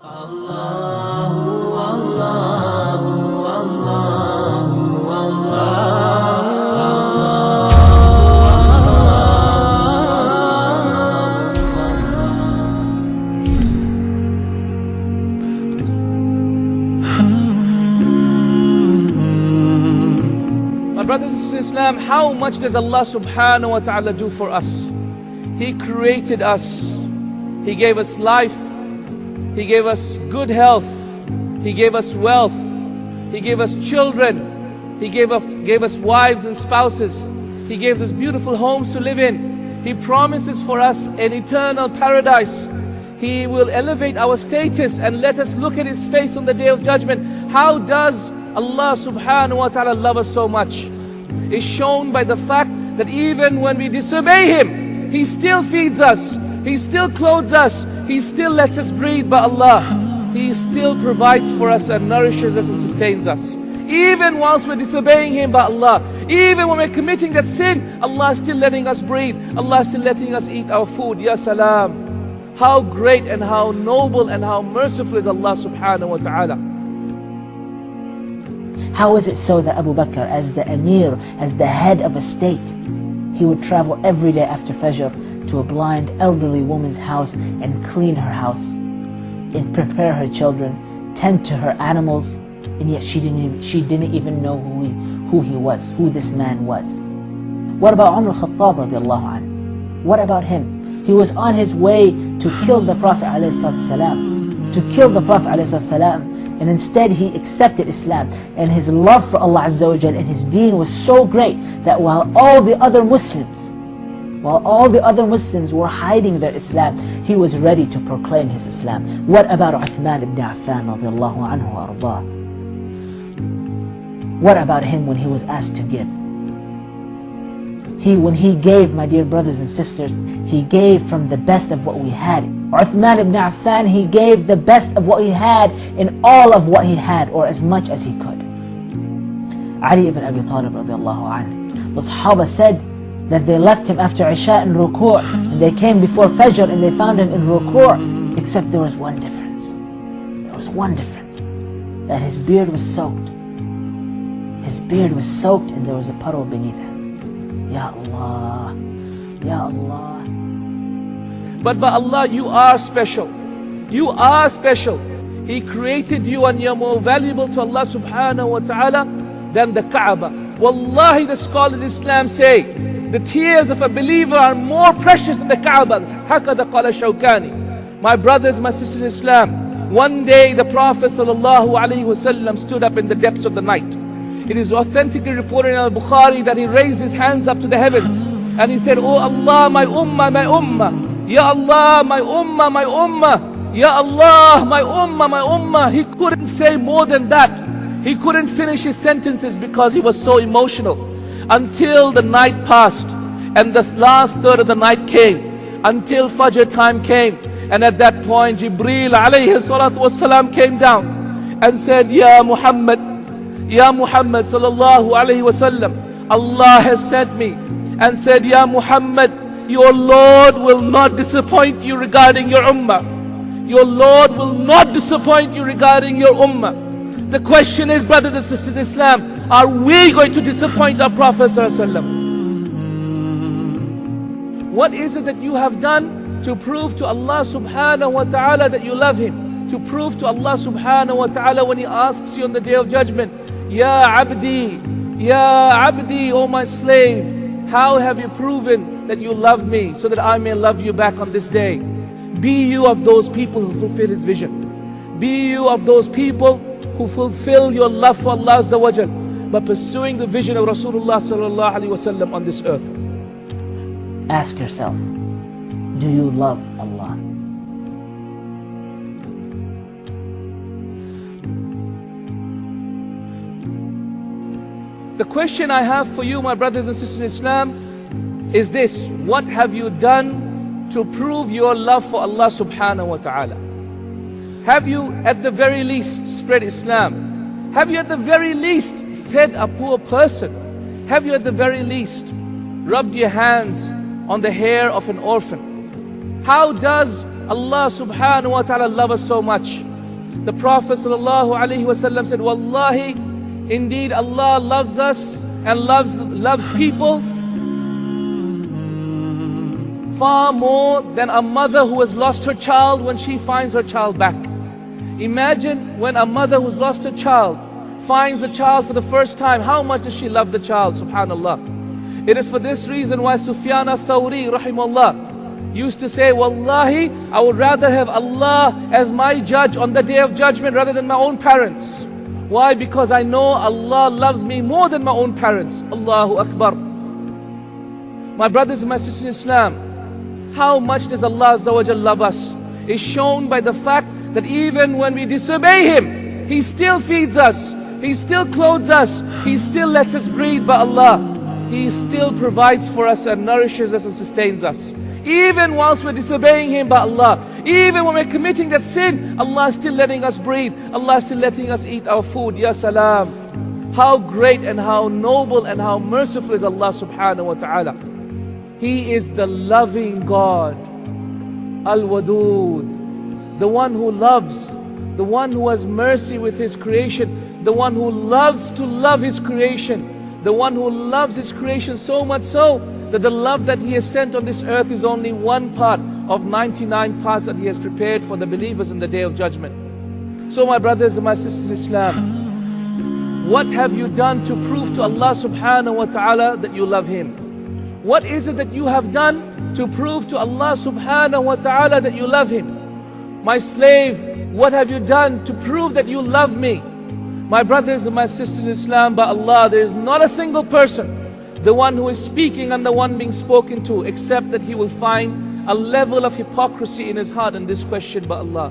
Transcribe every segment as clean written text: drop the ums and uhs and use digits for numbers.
My brothers and sisters in Islam, how much does Allah subhanahu wa ta'ala do for us? He created us. He gave us life. He gave us good health. He gave us wealth. He gave us children. He gave us wives and spouses. He gave us beautiful homes to live in. He promises for us an eternal paradise. He will elevate our status and let us look at His face on the Day of Judgment. How does Allah subhanahu wa ta'ala love us so much? Is shown by the fact that even when we disobey Him, He still feeds us, He still clothes us, He still lets us breathe by Allah. He still provides for us and nourishes us and sustains us. Even whilst we're disobeying Him by Allah, even when we're committing that sin, Allah is still letting us breathe, Allah is still letting us eat our food. Ya salam. How great and how noble and how merciful is Allah subhanahu wa ta'ala. How is it so that Abu Bakr, as the Amir, as the head of a state, he would travel every day after Fajr to a blind elderly woman's house and clean her house, and prepare her children, tend to her animals, and yet she didn't even know who he was, who this man was. What about Umar al-Khattab radiallahu anhu? What about him? He was on his way to kill the Prophet ﷺ, and instead he accepted Islam, and his love for Allah Azza wa Jal and his deen was so great that while all the other Muslims were hiding their Islam, he was ready to proclaim his Islam. What about Uthman ibn Affan radiallahu anhu wa ardah? What about him when he was asked to give? When he gave, my dear brothers and sisters, he gave from the best of what we had. Uthman ibn Affan, he gave the best of what he had in all of what he had, or as much as he could. Ali ibn Abi Talib radiallahu anhu, the Sahaba said that they left him after Isha in ruku', and they came before Fajr and they found him in ruku', except there was one difference. There was one difference, that his beard was soaked. His beard was soaked and there was a puddle beneath him. Ya Allah, Ya Allah. But by Allah, you are special. You are special. He created you and you're more valuable to Allah subhanahu wa ta'ala than the Kaaba. Wallahi, the scholars of Islam say, the tears of a believer are more precious than the Kaaba. Hakada qala Shawkani. My brothers, my sisters in Islam, one day the Prophet sallallahu alaihi wasallam stood up in the depths of the night. It is authentically reported in Al-Bukhari that he raised his hands up to the heavens and he said, Oh Allah, my ummah, my ummah. Ya Allah, my ummah, my ummah. Ya Allah, my ummah, my ummah. He couldn't say more than that. He couldn't finish his sentences because he was so emotional. Until the night passed and the last third of the night came, until Fajr time came, and at that point Jibreel alayhi salatu wasalam came down and said, Ya Muhammad sallallahu alayhi wasallam, Allah has sent me and said, Ya Muhammad, your Lord will not disappoint you regarding your ummah. Your Lord will not disappoint you regarding your ummah. The question is, brothers and sisters in Islam, are we going to disappoint our Prophet sallallahu alaihi wasallam? What is it that you have done to prove to Allah subhanahu wa ta'ala that you love Him? To prove to Allah subhanahu wa ta'ala when He asks you on the Day of Judgment, Ya abdi, oh my slave, how have you proven that you love me so that I may love you back on this day? Be you of those people who fulfill His vision. Be you of those people who fulfill your love for Allah Azza wa Jal by pursuing the vision of Rasulullah sallallahu alaihi wasallam on this earth. Ask yourself, do you love Allah? The question I have for you, my brothers and sisters in Islam, is this: what have you done to prove your love for Allah subhanahu wa ta'ala? Have you at the very least spread Islam? Have you at the very least fed a poor person? Have you at the very least rubbed your hands on the hair of an orphan? How does Allah subhanahu wa ta'ala love us so much The Prophet ﷺ said, Wallahi, indeed Allah loves us and loves people far more than a mother who has lost her child when she finds her child back. Imagine when a mother who's lost her child finds the child for the first time, how much does she love the child, subhanallah. It is for this reason why Sufyan al-Thawri, rahimahullah, used to say, Wallahi, I would rather have Allah as my judge on the Day of Judgment rather than my own parents. Why? Because I know Allah loves me more than my own parents. Allahu Akbar. My brothers and my sisters in Islam, how much does Allah Azza wa Jal love us is shown by the fact that even when we disobey Him, He still feeds us, He still clothes us, He still lets us breathe by Allah. He still provides for us and nourishes us and sustains us. Even whilst we're disobeying Him by Allah, even when we're committing that sin, Allah is still letting us breathe, Allah is still letting us eat our food. Ya salam. How great and how noble and how merciful is Allah subhanahu wa ta'ala. He is the loving God, Al-Wadud, the one who loves, the one who has mercy with His creation, the one who loves to love His creation, the one who loves His creation so much so that the love that He has sent on this earth is only one part of 99 parts that He has prepared for the believers in the Day of Judgment. So my brothers and my sisters in Islam, what have you done to prove to Allah subhanahu wa ta'ala that you love Him? What is it that you have done to prove to Allah subhanahu wa ta'ala that you love Him? My slave, what have you done to prove that you love me? My brothers and my sisters in Islam, by Allah, there is not a single person, the one who is speaking and the one being spoken to, except that he will find a level of hypocrisy in his heart in this question by Allah.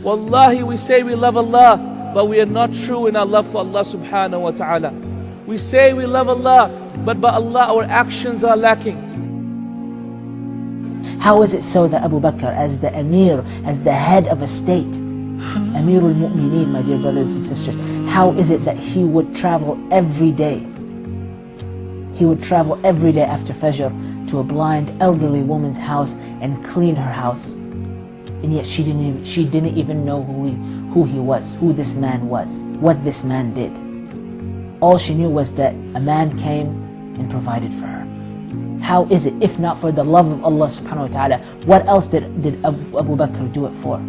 Wallahi, we say we love Allah, but we are not true in our love for Allah subhanahu wa ta'ala. We say we love Allah, but by Allah our actions are lacking. How is it so that Abu Bakr, as the Amir, as the head of a state, Amirul Mu'mineen, my dear brothers and sisters, how is it that he would travel every day? He would travel every day after Fajr to a blind elderly woman's house and clean her house. And yet she didn't even know who he was, who this man was, what this man did. All she knew was that a man came and provided for her. How is it, if not for the love of Allah subhanahu wa ta'ala, what else did Abu Bakr do it for?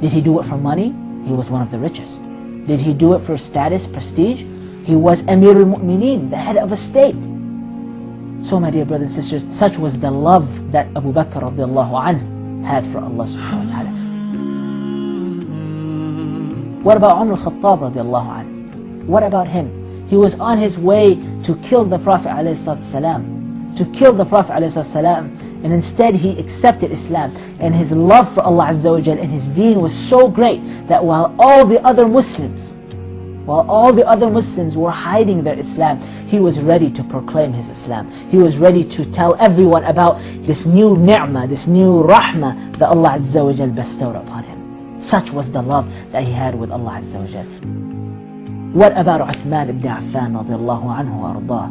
Did he do it for money? He was one of the richest. Did he do it for status, prestige? He was Amirul Mu'mineen, the head of a state. So my dear brothers and sisters, such was the love that Abu Bakr radiallahu anhu had for Allah subhanahu wa ta'ala. What about Umar al-Khattab radiallahu anhu? What about him? He was on his way to kill the Prophet ﷺ, to kill the Prophet ﷺ, and instead he accepted Islam. And his love for Allah Azza wa Jal and his deen was so great that while all the other Muslims were hiding their Islam, he was ready to proclaim his Islam. He was ready to tell everyone about this new ni'mah, this new rahmah that Allah Azza wa Jal bestowed upon him. Such was the love that he had with Allah Azza wa Jal. What about Uthman ibn Affan radiallahu anhu wa ardah?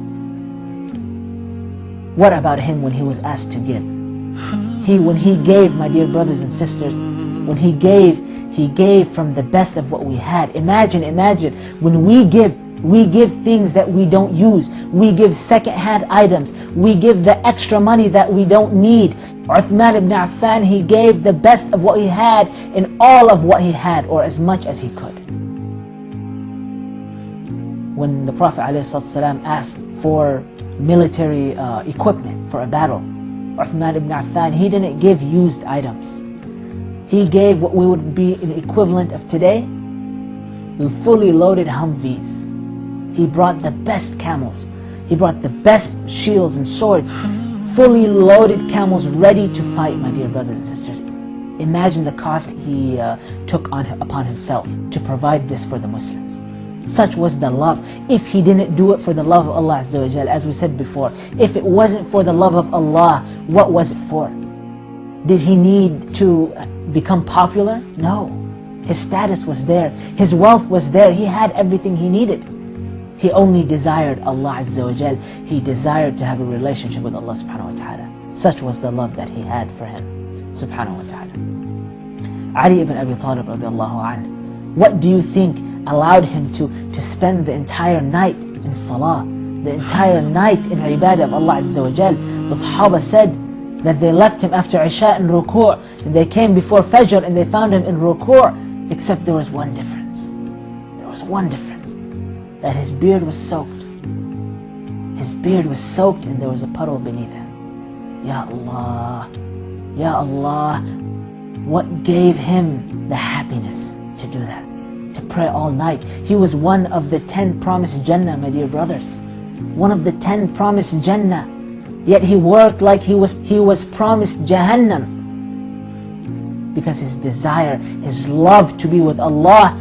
What about him when he was asked to give? When he gave, my dear brothers and sisters, when he gave from the best of what we had. Imagine, when we give things that we don't use. We give second-hand items. We give the extra money that we don't need. Uthman ibn Affan, he gave the best of what he had in all of what he had, or as much as he could. When the Prophet ﷺ asked for military equipment for a battle, Uthman ibn Affan, he didn't give used items. He gave what we would be an equivalent of today, fully loaded Humvees. He brought the best camels. He brought the best shields and swords, fully loaded camels ready to fight, my dear brothers and sisters. Imagine the cost he took upon himself to provide this for the Muslims. Such was the love. If he didn't do it for the love of Allah Azza wa Jal, as we said before, if it wasn't for the love of Allah, what was it for? Did he need to become popular? No. His status was there. His wealth was there. He had everything he needed. He only desired Allah Azza wa Jal. He desired to have a relationship with Allah subhanahu wa ta'ala. Such was the love that he had for him subhanahu wa ta'ala. Ali ibn Abi Talib radiallahu anhu, What do you think allowed him to spend the entire night in salah, the entire night in ibadah of Allah Azza wa Jal? The Sahaba said that they left him after Isha in ruku', and they came before Fajr and they found him in ruku', except there was one difference. There was one difference, that his beard was soaked. His beard was soaked and there was a puddle beneath him. Ya Allah, Ya Allah, what gave him the happiness to do that? To pray all night. He was one of the 10 promised Jannah, my dear brothers. One of the 10 promised Jannah. Yet he worked like he was promised Jahannam. Because his desire, his love to be with Allah,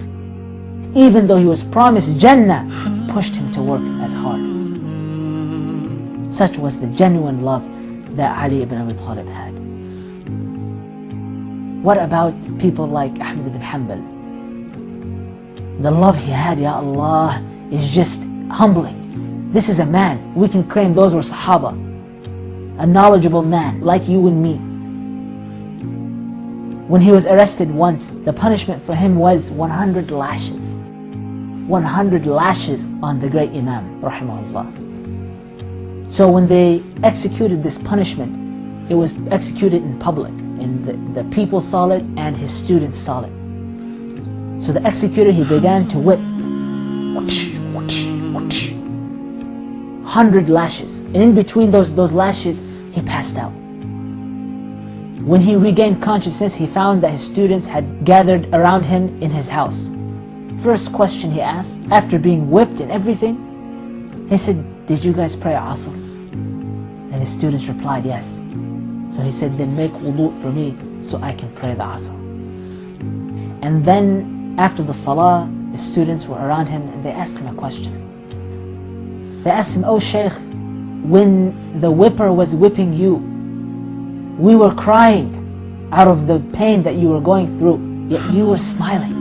even though he was promised Jannah, pushed him to work as hard. Such was the genuine love that Ali ibn Abi Talib had. What about people like Ahmad ibn Hanbal? The love he had, Ya Allah, is just humbling. This is a man, we can claim those were Sahaba, a knowledgeable man like you and me. When he was arrested once, the punishment for him was 100 lashes. 100 lashes on the great Imam, rahimahullah. So when they executed this punishment, it was executed in public, and the people saw it and his students saw it. So the executor, he began to whip. 100 lashes. And in between those lashes, he passed out. When he regained consciousness, he found that his students had gathered around him in his house. First question he asked, after being whipped and everything, he said, "Did you guys pray Asr?" And his students replied, "Yes." So he said, "Then make wudu for me so I can pray the Asr." And then after the Salah, the students were around him and they asked him a question. They asked him, "Oh Shaykh, when the whipper was whipping you, we were crying out of the pain that you were going through, yet you were smiling.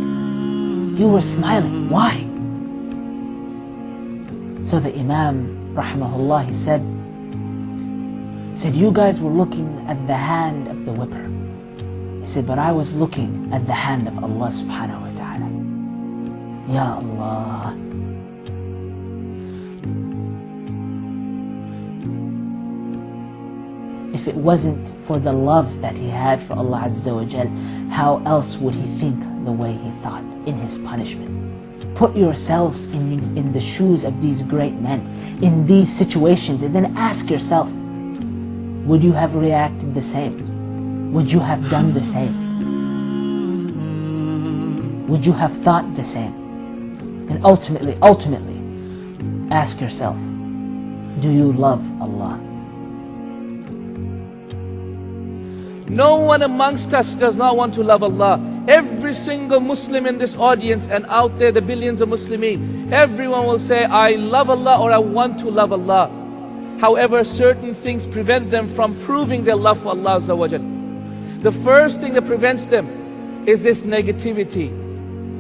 You were smiling. Why?" So the Imam, rahimahullah, he said, "You guys were looking at the hand of the whipper." He said, "But I was looking at the hand of Allah subhanahu wa ta'ala." Ya Allah. If it wasn't for the love that he had for Allah Azza wa Jal, how else would he think the way he thought in his punishment? Put yourselves in the shoes of these great men, in these situations, and then ask yourself, would you have reacted the same? Would you have done the same? Would you have thought the same? And ultimately, ask yourself, do you love Allah? No one amongst us does not want to love Allah. Every single Muslim in this audience and out there, the billions of Muslimin, everyone will say, "I love Allah," or "I want to love Allah." However, certain things prevent them from proving their love for Allah Azza wa Jal. The first thing that prevents them is this negativity.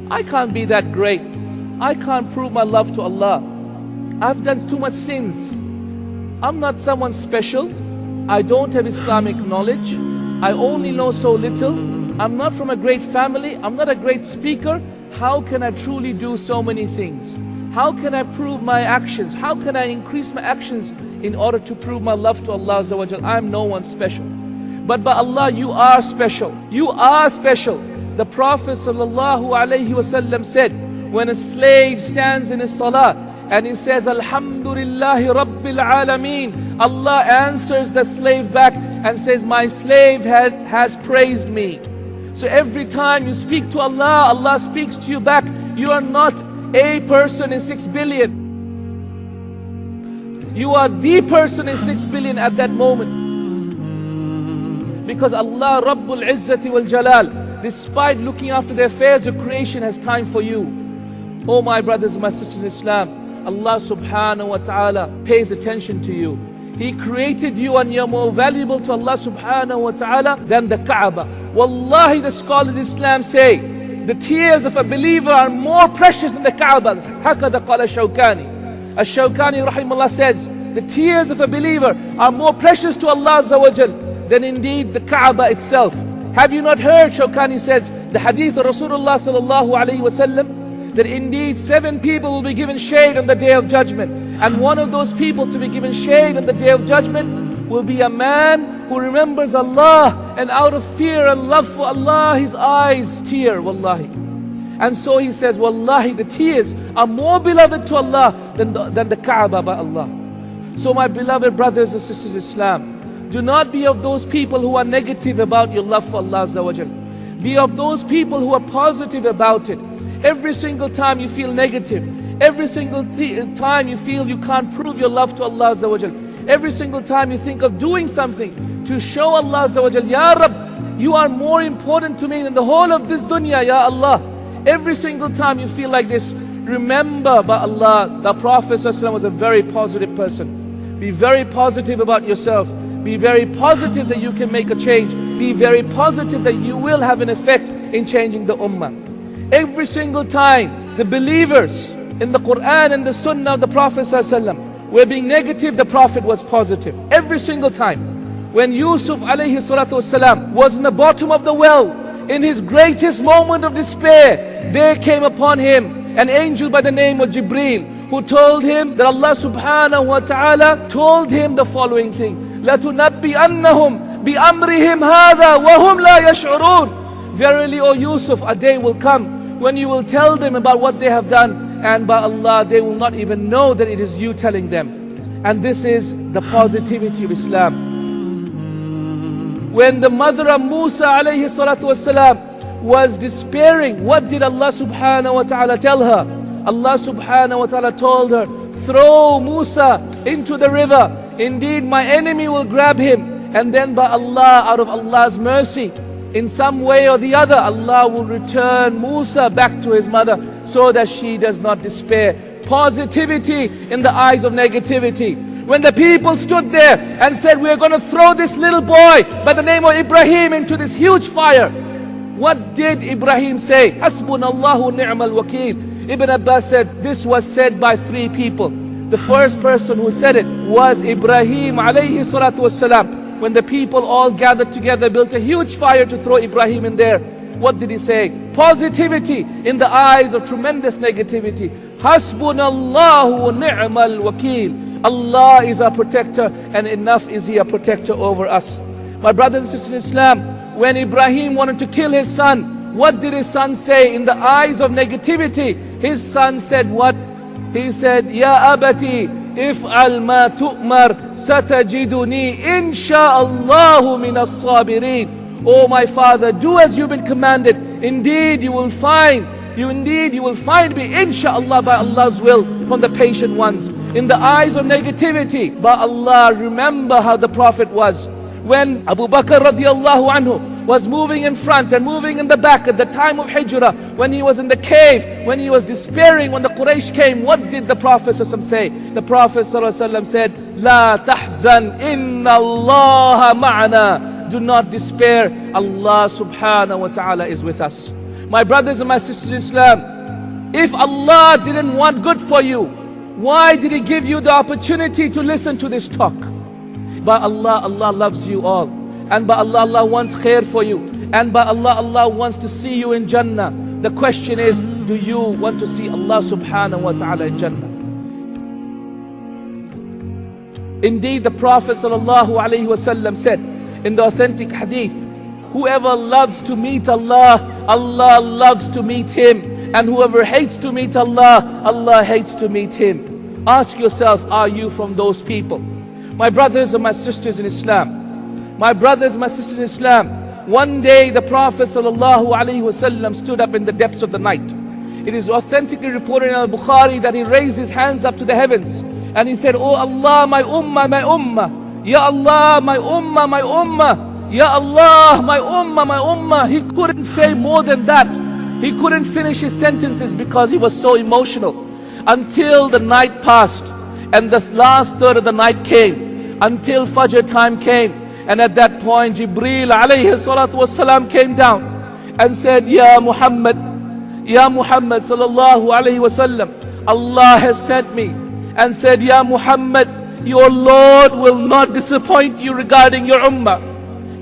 I can't be that great. I can't prove my love to Allah. I've done too much sins. I'm not someone special. I don't have Islamic knowledge. I only know so little. I'm not from a great family. I'm not a great speaker. How can I truly do so many things? How can I prove my actions? How can I increase my actions in order to prove my love to Allah Azza wa Jal? I'm no one special. But by Allah, you are special. You are special. The Prophet ﷺ said, when a slave stands in his salah and he says, "Alhamdulillahi Rabbil Alameen," Allah answers the slave back and says, "My slave has praised me." So every time you speak to Allah, Allah speaks to you back. You are not a person in 6 billion. You are the person in 6 billion at that moment. Because Allah Rabbul Izzati wal Jalal, despite looking after the affairs of creation, has time for you. Oh my brothers and my sisters in Islam, Allah subhanahu wa ta'ala pays attention to you. He created you and you're more valuable to Allah subhanahu wa ta'ala than the Kaaba. Wallahi, the scholars of Islam say, the tears of a believer are more precious than the Kaaba. Hakada qala Shawkani. Ash-Shawkani rahimahullah says, the tears of a believer are more precious to Allah Azza wa Jal than indeed the Kaaba itself. Have you not heard, Shawkani says, the hadith of Rasulullah sallallahu alayhi wasallam, that indeed 7 people will be given shade on the day of judgment. And one of those people to be given shade on the day of judgment will be a man who remembers Allah, and out of fear and love for Allah, his eyes tear, wallahi. And so he says, wallahi, the tears are more beloved to Allah than the Kaaba by Allah. So my beloved brothers and sisters in Islam, do not be of those people who are negative about your love for Allah Azza wa Jal. Be of those people who are positive about it. Every single time you feel negative, every single time you feel you can't prove your love to Allah Azza wa Jal, every single time you think of doing something to show Allah Azza wa Jal, Ya Rabb, you are more important to me than the whole of this dunya, Ya Allah. Every single time you feel like this, remember by Allah, the Prophet ﷺ was a very positive person. Be very positive about yourself. Be very positive that you can make a change. Be very positive that you will have an effect in changing the ummah. Every single time the believers in the Quran and the Sunnah of the Prophet ﷺ were being negative, the Prophet was positive. Every single time. When Yusuf alayhi salatu wasalam was in the bottom of the well, in his greatest moment of despair, there came upon him an angel by the name of Jibreel, who told him that Allah subhanahu wa ta'ala told him the following thing: لَتُنَبِّئَنَّهُمْ بِأَمْرِهِمْ هَذَا وَهُمْ لَا يَشْعُرُونَ. Verily, O Yusuf, a day will come when you will tell them about what they have done, and by Allah, they will not even know that it is you telling them. And this is the positivity of Islam. When the mother of Musa alayhi salatu wasalam was despairing, what did Allah subhanahu wa ta'ala tell her? Allah subhanahu wa ta'ala told her, throw Musa into the river. Indeed, my enemy will grab him. And then by Allah, out of Allah's mercy, in some way or the other, Allah will return Musa back to his mother so that she does not despair. Positivity in the eyes of negativity. When the people stood there and said, we are going to throw this little boy by the name of Ibrahim into this huge fire, what did Ibrahim say? Hasbunallahu ni'mal wakeel. Ibn Abbas said, this was said by 3 people. The first person who said it was Ibrahim alayhi salatu wassalam. When the people all gathered together, built a huge fire to throw Ibrahim in there, what did he say? Positivity in the eyes of tremendous negativity. Hasbunallahu ni'mal wakeel. Allah is our protector, and enough is He a protector over us. My brothers and sisters in Islam, when Ibrahim wanted to kill his son, what did his son say in the eyes of negativity? His son said what? He said, Ya abati, if'al ma tu'mar, satajiduni insha'Allahu minas sabirin. Oh my father, do as you've been commanded. Indeed, you will find me, insha'Allah, by Allah's will, from the patient ones. In the eyes of negativity, by Allah, remember how the Prophet was. When Abu Bakr radiallahu anhu was moving in front and moving in the back at the time of Hijrah, when he was in the cave, when he was despairing, when the Quraysh came, what did the Prophet say? The Prophet said, La tahzan, inna Allah ma'ana. Do not despair, Allah subhanahu wa ta'ala is with us. My brothers and my sisters in Islam, if Allah didn't want good for you, why did He give you the opportunity to listen to this talk? By Allah, Allah loves you all. And by Allah, Allah wants khair for you. And by Allah, Allah wants to see you in Jannah. The question is, do you want to see Allah subhanahu wa ta'ala in Jannah? Indeed, the Prophet sallallahu alayhi wasallam said in the authentic hadith, whoever loves to meet Allah, Allah loves to meet him. And whoever hates to meet Allah, Allah hates to meet him. Ask yourself, are you from those people? My brothers and my sisters in Islam, my brothers and my sisters in Islam, one day the Prophet ﷺ stood up in the depths of the night. It is authentically reported in Al-Bukhari that he raised his hands up to the heavens and he said, Oh Allah, my ummah, my ummah. Ya Allah, my ummah, my ummah. Ya Allah, my ummah, my ummah. He couldn't say more than that. He couldn't finish his sentences because he was so emotional. Until the night passed and the last third of the night came, until Fajr time came. And at that point, Jibreel alayhi salatu wasalam came down and said, Ya Muhammad sallallahu alayhi wasallam, Allah has sent me and said, Ya Muhammad, your Lord will not disappoint you regarding your ummah.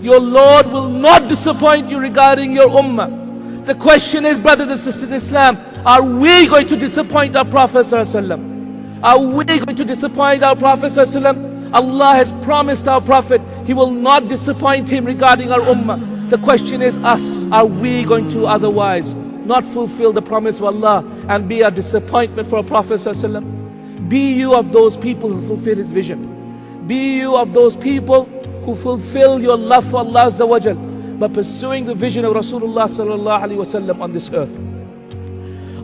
Your Lord will not disappoint you regarding your ummah. The question is, brothers and sisters in Islam, are we going to disappoint our Prophet ﷺ? Are we going to disappoint our Prophet ﷺ? Allah has promised our Prophet He will not disappoint him regarding our ummah. The question is us, are we going to otherwise not fulfill the promise of Allah and be a disappointment for our Prophet ﷺ? Be you of those people who fulfill his vision. Be you of those people who fulfill your love for Allah Azza wa Jal by pursuing the vision of Rasulullah sallallahu alaihi wasallam on this earth.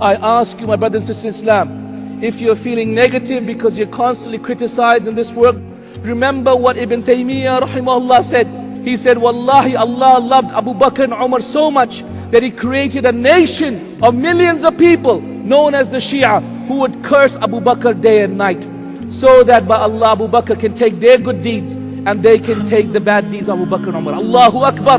I ask you, my brothers and sisters in Islam, if you're feeling negative because you're constantly criticized in this work, remember what Ibn Taymiyyah rahimahullah said. He said, Wallahi, Allah loved Abu Bakr and Umar so much that He created a nation of millions of people known as the Shia who would curse Abu Bakr day and night, so that by Allah Abu Bakr can take their good deeds and they can take the bad deeds of Abu Bakr and Umar. Allahu Akbar.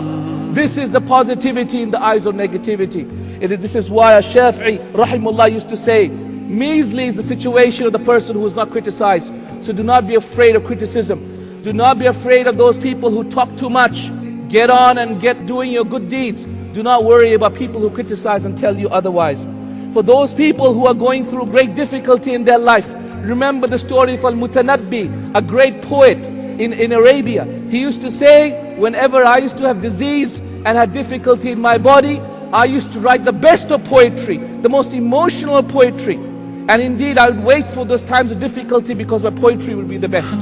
This is the positivity in the eyes of negativity. This is why Shafi'i rahimullah used to say, measly is the situation of the person who is not criticized. So do not be afraid of criticism. Do not be afraid of those people who talk too much. Get on and get doing your good deeds. Do not worry about people who criticize and tell you otherwise. For those people who are going through great difficulty in their life, remember the story of Al-Mutanabbi, a great poet in Arabia. He used to say, whenever I used to have disease and had difficulty in my body, I used to write the best of poetry, the most emotional poetry. And indeed, I would wait for those times of difficulty because my poetry would be the best.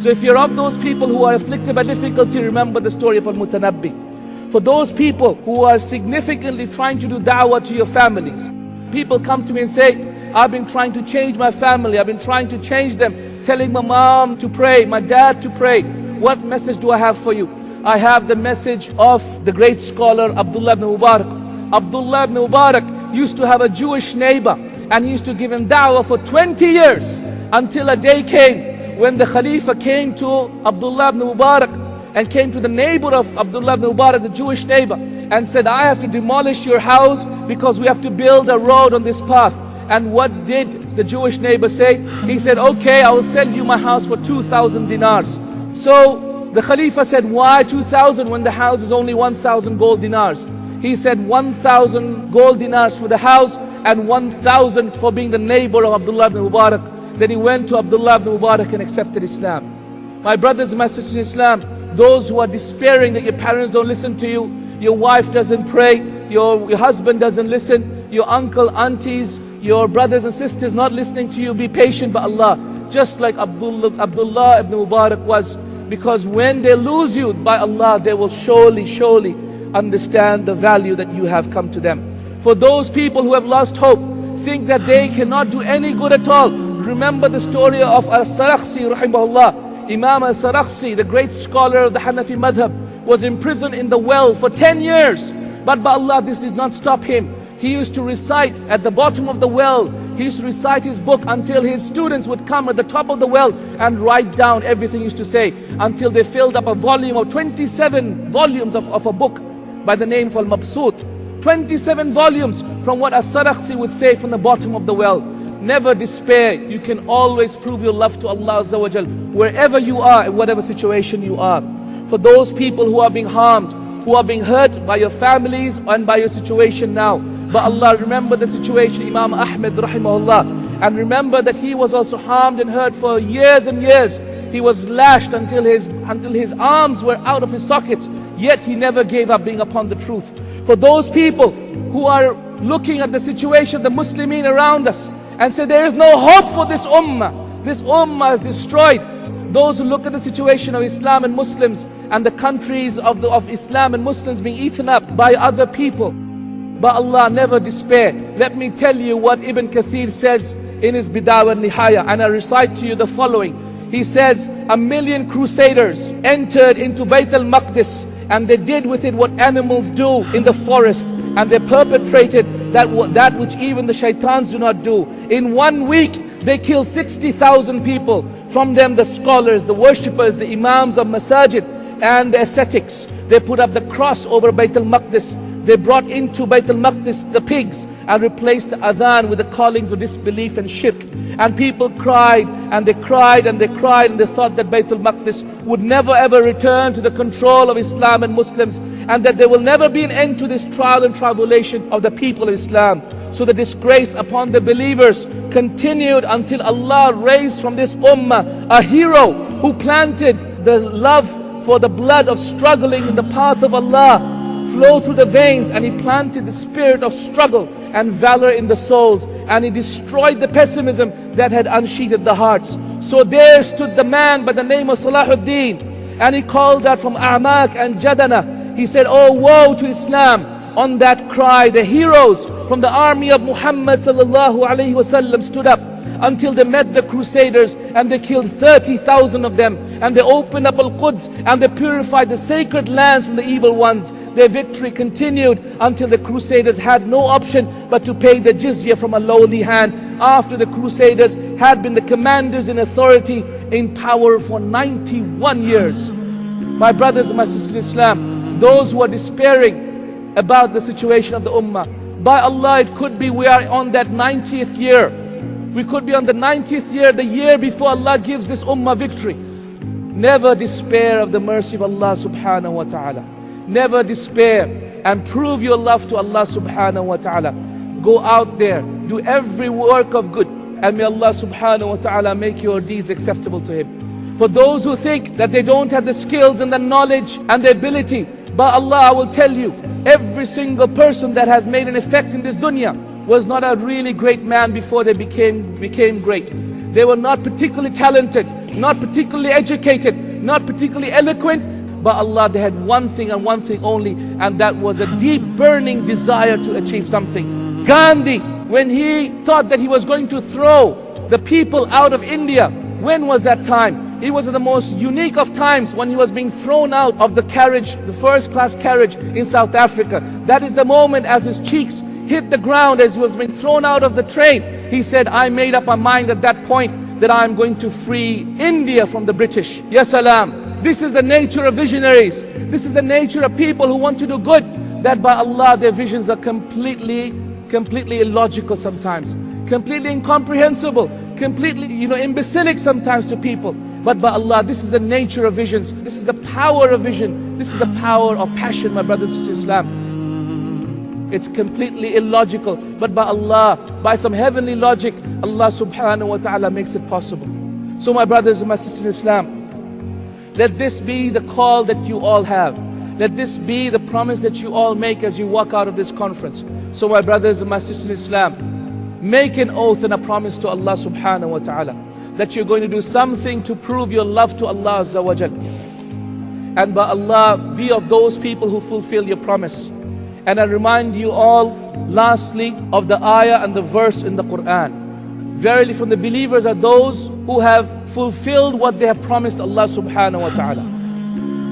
So if you're of those people who are afflicted by difficulty, remember the story of Al-Mutanabbi. For those people who are significantly trying to do da'wah to your families, people come to me and say, I've been trying to change my family, I've been trying to change them, telling my mom to pray, my dad to pray. What message do I have for you? I have the message of the great scholar Abdullah ibn Mubarak. Abdullah ibn Mubarak used to have a Jewish neighbor, and he used to give him da'wah for 20 years, until a day came when the Khalifa came to Abdullah ibn Mubarak and came to the neighbor of Abdullah ibn Mubarak, the Jewish neighbor, and said, I have to demolish your house because we have to build a road on this path. And what did the Jewish neighbor say? He said, okay, I will sell you my house for 2,000 dinars. So the Khalifa said, why 2,000 when the house is only 1,000 gold dinars? He said 1,000 gold dinars for the house and 1,000 for being the neighbor of Abdullah ibn Mubarak. Then he went to Abdullah ibn Mubarak and accepted Islam. My brothers and my sisters in Islam, those who are despairing that your parents don't listen to you, your wife doesn't pray, your husband doesn't listen, your uncle, aunties, your brothers and sisters not listening to you, be patient by Allah. Just like Abdullah ibn Mubarak was. Because when they lose you, by Allah, they will surely understand the value that you have come to them. For those people who have lost hope, think that they cannot do any good at all, remember the story of Al-Sarakhsi rahimahullah. Imam Al-Sarakhsi, the great scholar of the Hanafi madhab, was imprisoned in the well for 10 years. But by Allah, this did not stop him. He used to recite at the bottom of the well. He used to recite his book until his students would come at the top of the well and write down everything he used to say, until they filled up a volume of 27 volumes of a book by the name of Al-Mabsut. 27 volumes from what As-Sarakhsi would say from the bottom of the well. Never despair. You can always prove your love to Allah Azza wa Jal, wherever you are, in whatever situation you are. For those people who are being harmed, who are being hurt by your families and by your situation now, but Allah, remember the situation Imam Ahmed rahimahullah, and remember that he was also harmed and hurt for years and years. He was lashed until his arms were out of his sockets, yet he never gave up being upon the truth. For those people who are looking at the situation of the Muslimin around us and say there is no hope for this ummah is destroyed. Those who look at the situation of Islam and Muslims and the countries of Islam and Muslims being eaten up by other people, but Allah, never despair. Let me tell you what Ibn Kathir says in his Bidayah and Nihaya, and I recite to you the following. He says, 1,000,000 crusaders entered into Bayt al-Maqdis, and they did with it what animals do in the forest, and they perpetrated that which even the shaitans do not do. In 1 week, they killed 60,000 people. From them, the scholars, the worshippers, the imams of masajid, and the ascetics. They put up the cross over Bayt al-Maqdis. They brought into Bayt al-Maqdis the pigs and replaced the adhan with the callings of disbelief and shirk. And people cried and they cried and they cried, and they thought that Bayt al-Maqdis would never ever return to the control of Islam and Muslims, and that there will never be an end to this trial and tribulation of the people of Islam. So the disgrace upon the believers continued until Allah raised from this ummah a hero who planted the love for the blood of struggling in the path of Allah flow through the veins, and he planted the spirit of struggle and valor in the souls, and he destroyed the pessimism that had unsheathed the hearts. So there stood the man by the name of Salahuddin, and he called out from A'maq and Jadana. He said, "Oh, woe to Islam." On that cry, the heroes from the army of Muhammad sallallahu alaihi wasallam stood up until they met the crusaders, and they killed 30,000 of them, and they opened up Al-Quds and they purified the sacred lands from the evil ones. Their victory continued until the crusaders had no option but to pay the jizya from a lowly hand, after the crusaders had been the commanders in authority in power for 91 years. My brothers and my sisters in Islam, those who are despairing about the situation of the ummah, by Allah, it could be we are on that 90th year. We could be on the 90th year, the year before Allah gives this ummah victory. Never despair of the mercy of Allah subhanahu wa ta'ala. Never despair, and prove your love to Allah subhanahu wa ta'ala. Go out there, do every work of good, and may Allah subhanahu wa ta'ala make your deeds acceptable to Him. For those who think that they don't have the skills and the knowledge and the ability, by Allah, I will tell you, every single person that has made an effect in this dunya was not a really great man before they became great. They were not particularly talented, not particularly educated, not particularly eloquent, but Allah, they had one thing and one thing only, and that was a deep burning desire to achieve something. Gandhi, when he thought that he was going to throw the people out of India, when was that time? It was at the most unique of times, when he was being thrown out of the carriage, the first class carriage in South Africa. That is the moment as his cheeks hit the ground, as he was being thrown out of the train. He said, I made up my mind at that point that I'm going to free India from the British. Ya salam. This is the nature of visionaries. This is the nature of people who want to do good. That by Allah, their visions are completely illogical sometimes, completely incomprehensible, completely imbecilic sometimes to people. But by Allah, this is the nature of visions. This is the power of vision. This is the power of passion, my brothers and sisters in Islam. It's completely illogical, but by Allah, by some heavenly logic, Allah subhanahu wa ta'ala makes it possible. So my brothers and my sisters in Islam, let this be the call that you all have. Let this be the promise that you all make as you walk out of this conference. So my brothers and my sisters in Islam, make an oath and a promise to Allah subhanahu wa ta'ala that you're going to do something to prove your love to Allah Azza wa Jal. And by Allah, be of those people who fulfill your promise. And I remind you all, lastly, of the ayah and the verse in the Quran. Verily from the believers are those who have fulfilled what they have promised Allah subhanahu wa ta'ala.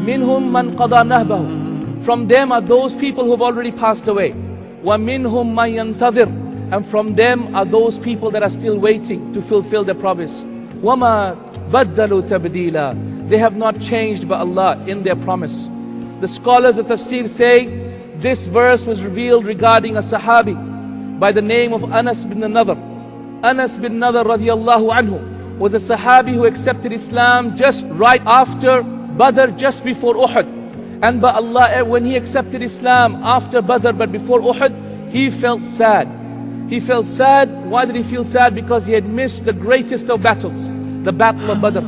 Minhum man qada nahbahu. From them are those people who have already passed away. Wa minhum man yantadhir. And from them are those people that are still waiting to fulfill their promise. وَمَا بَدَّلُوا تَبْدِيلًا. They have not changed by Allah in their promise. The scholars of tafsir say this verse was revealed regarding a sahabi by the name of Anas bin Nadhr. Anas bin Nadhr radiyallahu anhu was a sahabi who accepted Islam just right after Badr, just before Uhud. And by Allah, when he accepted Islam after Badr but before Uhud, he felt sad. He felt sad. Why did he feel sad? Because he had missed the greatest of battles, the battle of Badr.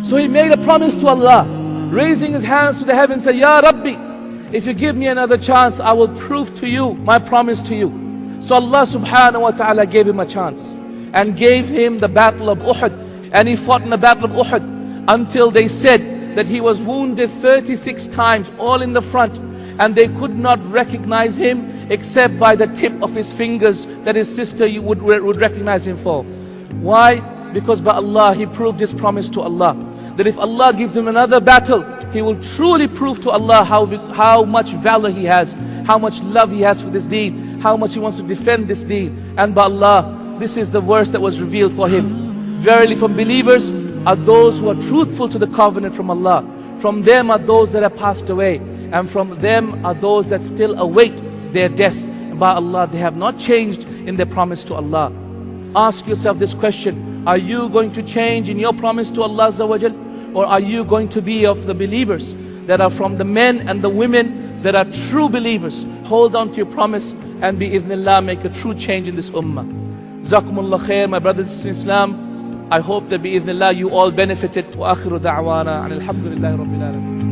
So he made a promise to Allah, raising his hands to the heavens, say, Ya Rabbi, if you give me another chance, I will prove to you my promise to you. So Allah subhanahu wa ta'ala gave him a chance and gave him the battle of Uhud. And he fought in the battle of Uhud until they said that he was wounded 36 times, all in the front. And they could not recognize him except by the tip of his fingers that his sister would recognize him for. Why? Because by Allah, he proved his promise to Allah, that if Allah gives him another battle, he will truly prove to Allah how much valor he has, how much love he has for this deen, how much he wants to defend this deen. And by Allah, this is the verse that was revealed for him. Verily from believers are those who are truthful to the covenant from Allah. From them are those that have passed away, and from them are those that still await their death. By Allah, they have not changed in their promise to Allah. Ask yourself this question: are you going to change in your promise to Allah Azza wa Jal? Or are you going to be of the believers that are from the men and the women that are true believers? Hold on to your promise and bi-idhnillah make a true change in this ummah. Jazakumullah khair, my brothers in Islam. I hope that bi-idhnillah you all benefited. Wa akhiru da'wana alhamdulillahi rabbil alamin.